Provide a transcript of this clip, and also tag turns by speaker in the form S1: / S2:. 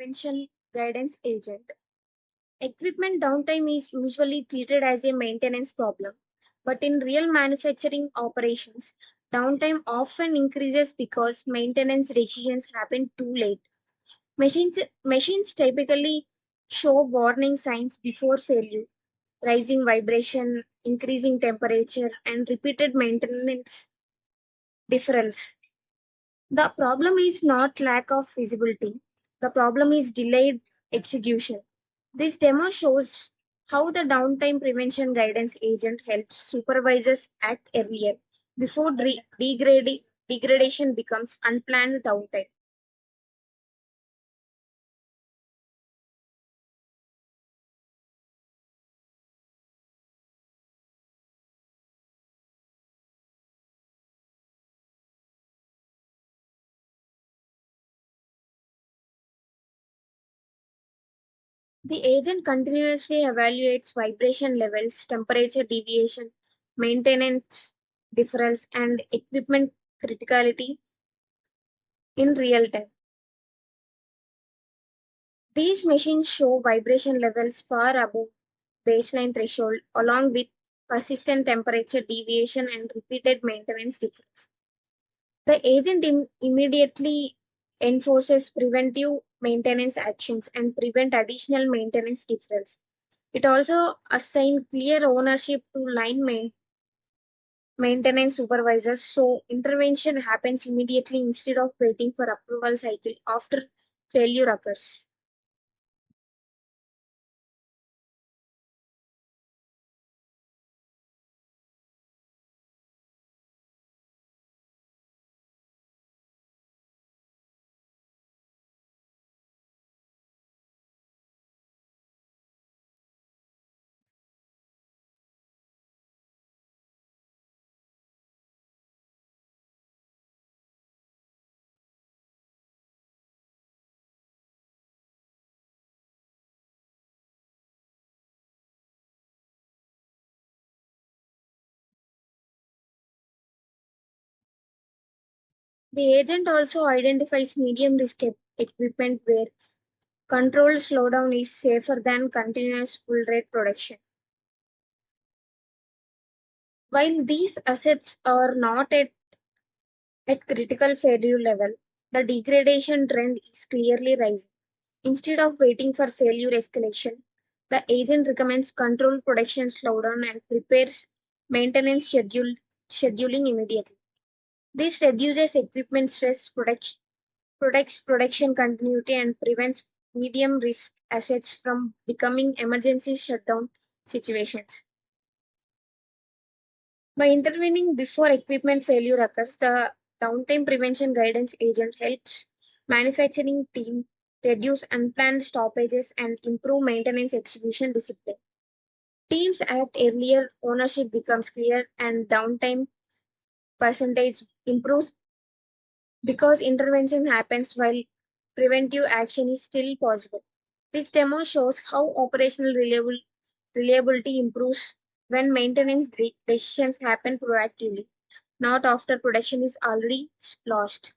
S1: prevention guidance agent. Equipment downtime is usually treated as a maintenance problem, but in real manufacturing operations, downtime often increases because maintenance decisions happen too late. Machines typically show warning signs before failure: rising vibration, increasing temperature, and repeated maintenance deferrals. The problem is not lack of visibility. The problem is delayed execution. This demo shows how the downtime prevention guidance agent helps supervisors act earlier before degradation becomes unplanned downtime. The agent continuously evaluates vibration levels, temperature deviation, maintenance deferrals, and equipment criticality in real time. These machines show vibration levels far above baseline threshold, along with persistent temperature deviation and repeated maintenance deferrals. The agent immediately enforces preventive maintenance actions and prevent additional maintenance deferrals. It also assigns clear ownership to maintenance supervisors, so intervention happens immediately instead of waiting for approval cycle after failure occurs. The agent also identifies medium risk equipment where controlled slowdown is safer than continuous full rate production. While these assets are not at critical failure level, the degradation trend is clearly rising. Instead of waiting for failure escalation, the agent recommends controlled production slowdown and prepares scheduling immediately. This reduces equipment stress, protects production continuity, and prevents medium risk assets from becoming emergency shutdown situations. By intervening before equipment failure occurs, the downtime prevention guidance agent helps manufacturing team reduce unplanned stoppages and improve maintenance execution discipline. Teams act earlier, ownership becomes clear, and downtime percentage improves because intervention happens while preventive action is still possible. This demo shows how operational reliability improves when maintenance decisions happen proactively, not after production is already lost.